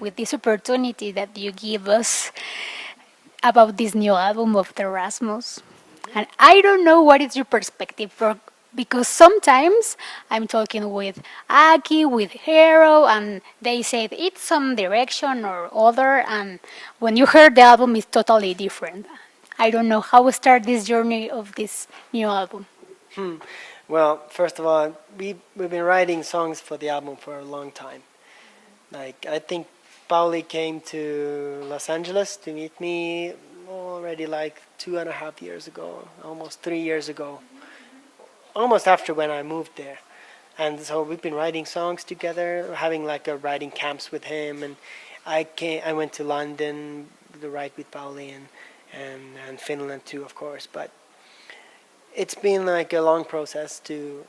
with this opportunity that you give us about this new album of the Rasmus. And I don't know what is your perspective for, because sometimes I'm talking with Aki, with Hero, and they said it's some direction or other, and when you heard the album, it's totally different. I don't know how to start this journey of this new album. Well, first of all, we've been writing songs for the album for a long time. Like, I think Pauli came to Los Angeles to meet me already like 2.5 years ago, almost 3 years ago, almost after when I moved there. And so we've been writing songs together, having like a writing camps with him. And I went to London to write with Pauli and Finland too, of course. But it's been like a long process to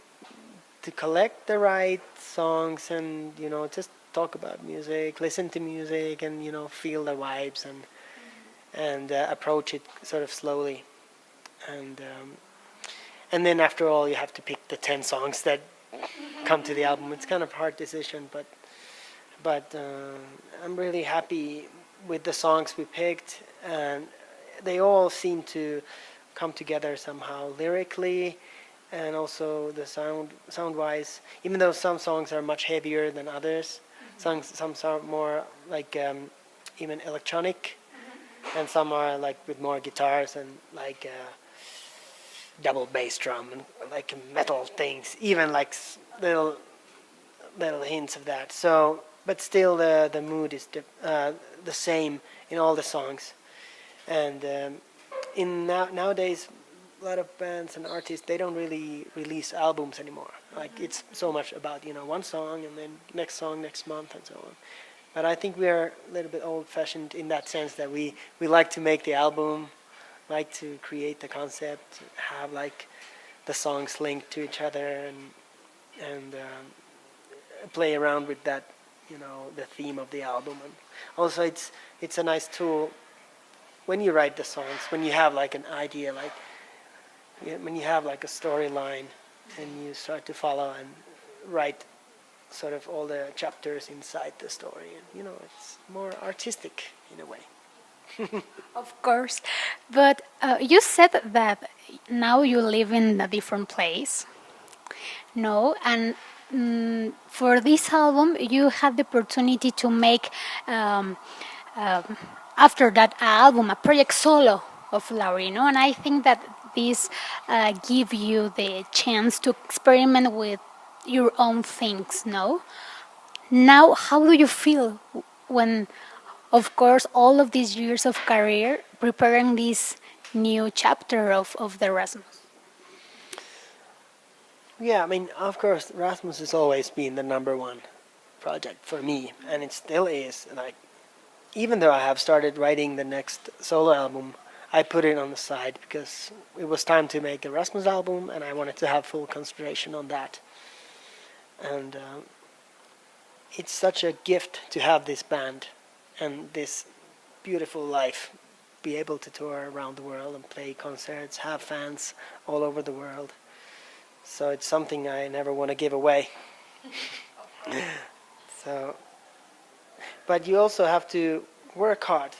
collect the right songs and just talk about music, listen to music, and feel the vibes and approach it sort of slowly. And then after all, you have to pick the 10 songs that come to the album. It's kind of a hard decision, but I'm really happy with the songs we picked, and they all seem to come together somehow lyrically, and also the sound wise. Even though some songs are much heavier than others, some sound more like even electronic, and some are like with more guitars and like double bass drum and like metal things, even like little hints of that. So, but still the mood is the same in all the songs. And nowadays, a lot of bands and artists, they don't really release albums anymore. Like, it's so much about one song and then next song next month and so on. But I think we are a little bit old-fashioned in that sense that we like to make the album, like to create the concept, have like the songs linked to each other, and play around with that, the theme of the album. And also, it's a nice tool when you write the songs, when you have like an idea, like when you have like a storyline, and you start to follow and write sort of all the chapters inside the story, and it's more artistic in a way. Of course, but you said that now you live in a different place. No, and for this album, you had the opportunity to make after that album a project solo of Lauri, and I think that this give you the chance to experiment with your own things. No, now how do you feel when, of course, all of these years of career preparing this new chapter of the Rasmus? Yeah, I mean, of course, Rasmus has always been the number one project for me, and it still is. Like, even though I have started writing the next solo album, I put it on the side because it was time to make a Rasmus album, and I wanted to have full concentration on that. And it's such a gift to have this band and this beautiful life, be able to tour around the world and play concerts, have fans all over the world. So it's something I never want to give away. So, but you also have to work hard.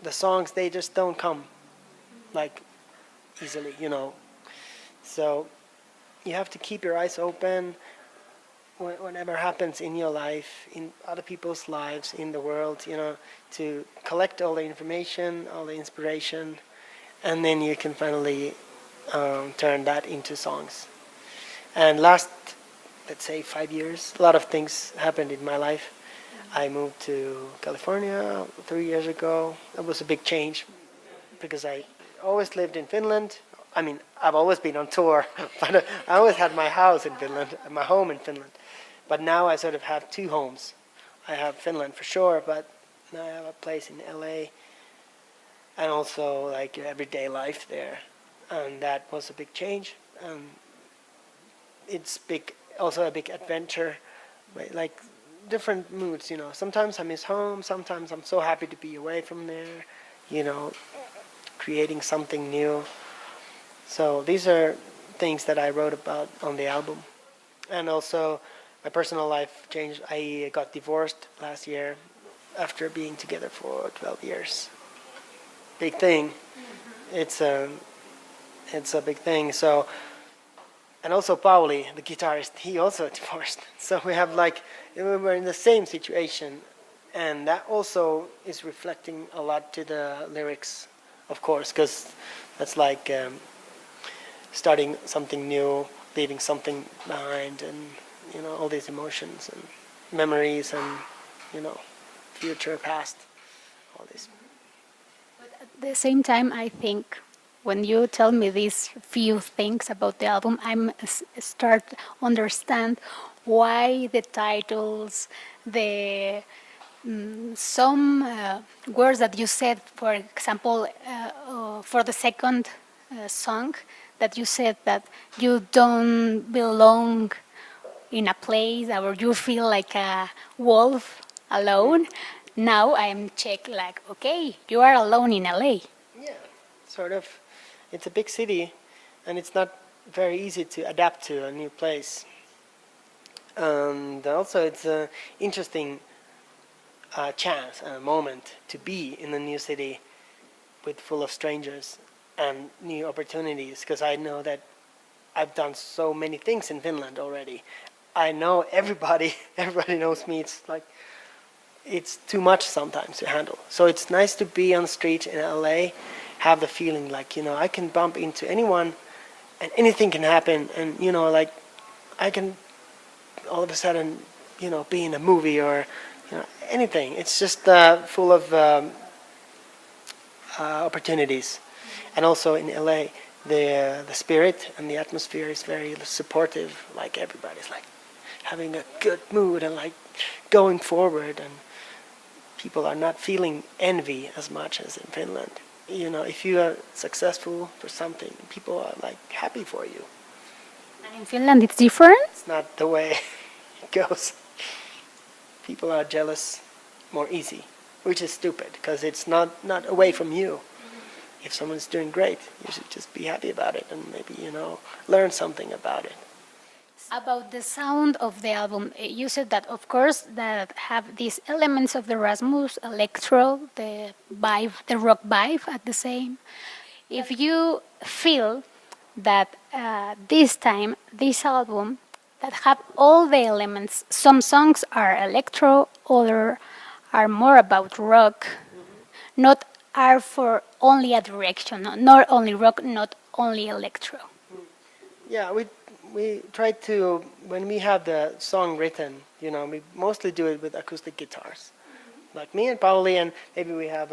The songs, they just don't come like easily. So you have to keep your eyes open. Whatever happens in your life, in other people's lives, in the world, to collect all the information, all the inspiration, and then you can finally turn that into songs. And last, let's say, 5 years, a lot of things happened in my life. I moved to California 3 years ago. That was a big change because I always lived in Finland. I mean, I've always been on tour, but I always had my house in Finland, my home in Finland. But now I sort of have two homes. I have Finland for sure, but now I have a place in LA and also like everyday life there. And that was a big change. It's also a big adventure, like different moods, Sometimes I miss home, sometimes I'm so happy to be away from there, creating something new. So these are things that I wrote about on the album. And also my personal life changed. I got divorced last year after being together for 12 years. Big thing. It's a big thing. So, and also Pauli, the guitarist, he also divorced. So we have like, we were in the same situation, and that also is reflecting a lot to the lyrics, of course, because that's like starting something new, leaving something behind, and all these emotions and memories, and future, past, all this. But at the same time, I think when you tell me these few things about the album, I'm start understand why the titles, the some words that you said, for example, for the second song, that you said that you don't belong in a place or you feel like a wolf alone. Now I'm check like, okay, you are alone in LA. Yeah, sort of. It's a big city, and it's not very easy to adapt to a new place. And also, it's an interesting chance and a moment to be in a new city with full of strangers and new opportunities. Because I know that I've done so many things in Finland already. I know everybody. Everybody knows me. It's like it's too much sometimes to handle. So it's nice to be on the street in LA, have the feeling like I can bump into anyone, and anything can happen, and like I can all of a sudden be in a movie or anything. It's just full of opportunities, and also in LA, the spirit and the atmosphere is very supportive. Like everybody's like having a good mood and like going forward, and people are not feeling envy as much as in Finland. If you are successful for something, people are like happy for you. And in Finland, it's different. It's not the way it goes. People are jealous more easy, which is stupid because it's not away from you. If someone's doing great, you should just be happy about it and maybe learn something about it. About the sound of the album, you said that of course that have these elements of the Rasmus electro, the vibe, the rock vibe at the same. If you feel that this time this album that have all the elements, some songs are electro, other are more about rock, not are for only a direction, not only rock, not only electro. Yeah, we try to, when we have the song written, we mostly do it with acoustic guitars. Like me and Pauli, and maybe we have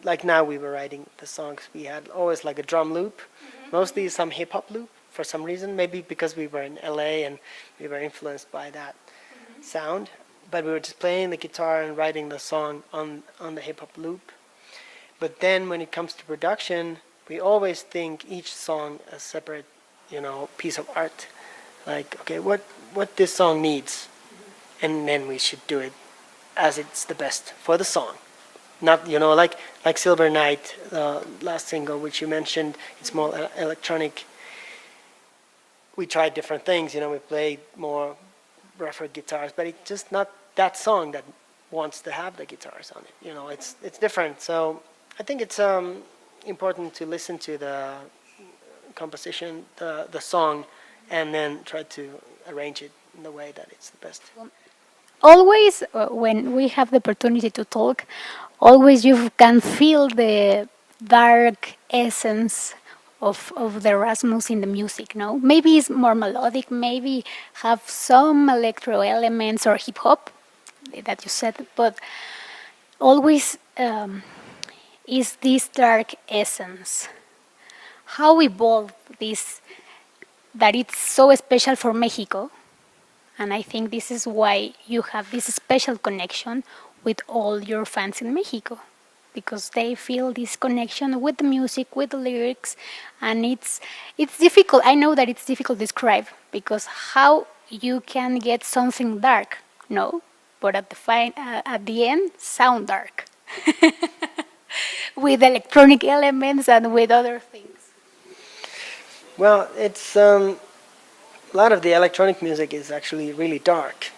like now we were writing the songs, we had always like a drum loop, mostly some hip hop loop for some reason, maybe because we were in LA and we were influenced by that sound. But we were just playing the guitar and writing the song on the hip hop loop. But then when it comes to production, we always think each song a separate piece of art. Like, okay, what this song needs, and then we should do it as it's the best for the song. Not like Silver Night, last single which you mentioned. It's more electronic. We tried different things. We played more rougher guitars, but it's just not that song that wants to have the guitars on it. It's different. So I think it's important to listen to the composition, the song, and then try to arrange it in the way that it's the best. Always, when we have the opportunity to talk, always you can feel the dark essence of the Rasmus in the music, no? Maybe it's more melodic, maybe have some electro elements or hip hop that you said, but always is this dark essence. How evolved this that it's so special for Mexico, and I think this is why you have this special connection with all your fans in Mexico, because they feel this connection with the music, with the lyrics, and it's difficult. I know that it's difficult to describe because how you can get something dark, no, but at the end sound dark with electronic elements and with other things. Well, it's a lot of the electronic music is actually really dark,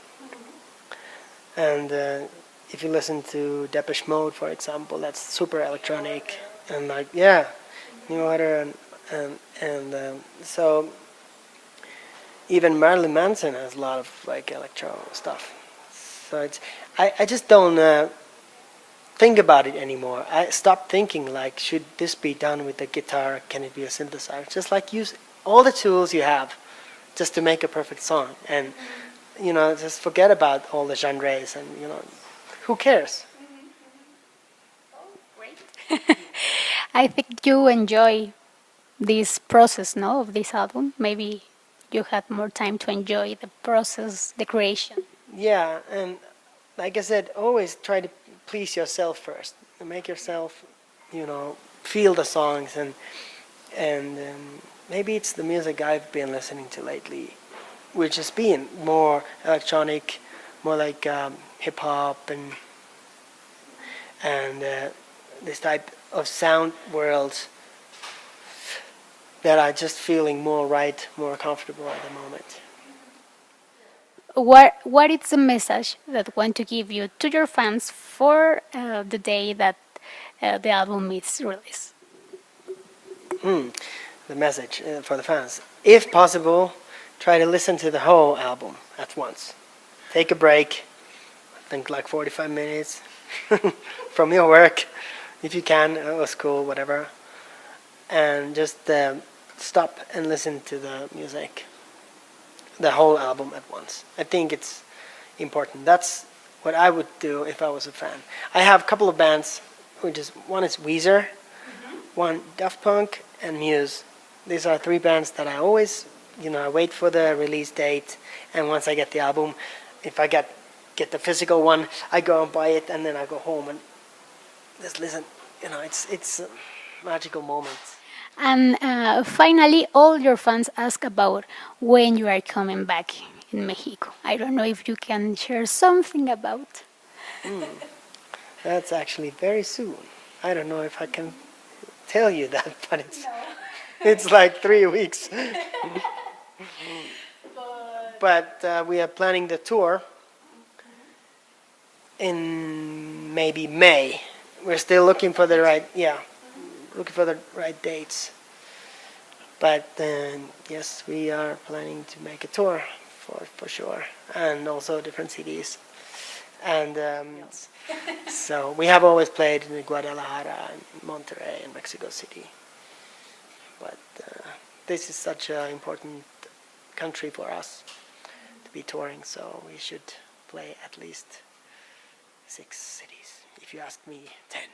and if you listen to Depeche Mode, for example, that's super electronic and like yeah, New Order and so even Marilyn Manson has a lot of like electro stuff. So it's I just don't think about it anymore. I stopped thinking like should this be done with the guitar? Can it be a synthesizer? Just like use all the tools you have just to make a perfect song and just forget about all the genres and who cares? I think you enjoy this process, no, of this album. Maybe you had more time to enjoy the process, the creation. Yeah, and like I said, always try to please yourself first. Make yourself, feel the songs and maybe it's the music I've been listening to lately, which has been more electronic, more like hip hop and this type of sound world that are just feeling more right, more comfortable at the moment. What is the message that want to give you to your fans for the day that the album is released? The message for the fans. If possible, try to listen to the whole album at once. Take a break, I think like 45 minutes from your work, if you can, or school, whatever, and just stop and listen to the music, the whole album at once. I think it's important. That's what I would do if I was a fan. I have a couple of bands, one is Weezer, one Daft Punk, and Muse. These are three bands that I always, I wait for the release date, and once I get the album, if I get the physical one, I go and buy it, and then I go home and just listen. It's a magical moment. And finally, all your fans ask about when you are coming back in Mexico. I don't know if you can share something about. That's actually very soon. I don't know if I can tell you that, but it's like 3 weeks. But we are planning the tour in maybe May. We're still looking for the right dates. But yes, we are planning to make a tour for sure, and also different cities. And so we have always played in Guadalajara, and Monterrey, and Mexico City. But this is such an important country for us to be touring, so we should play at least 6 cities. If you ask me, 10.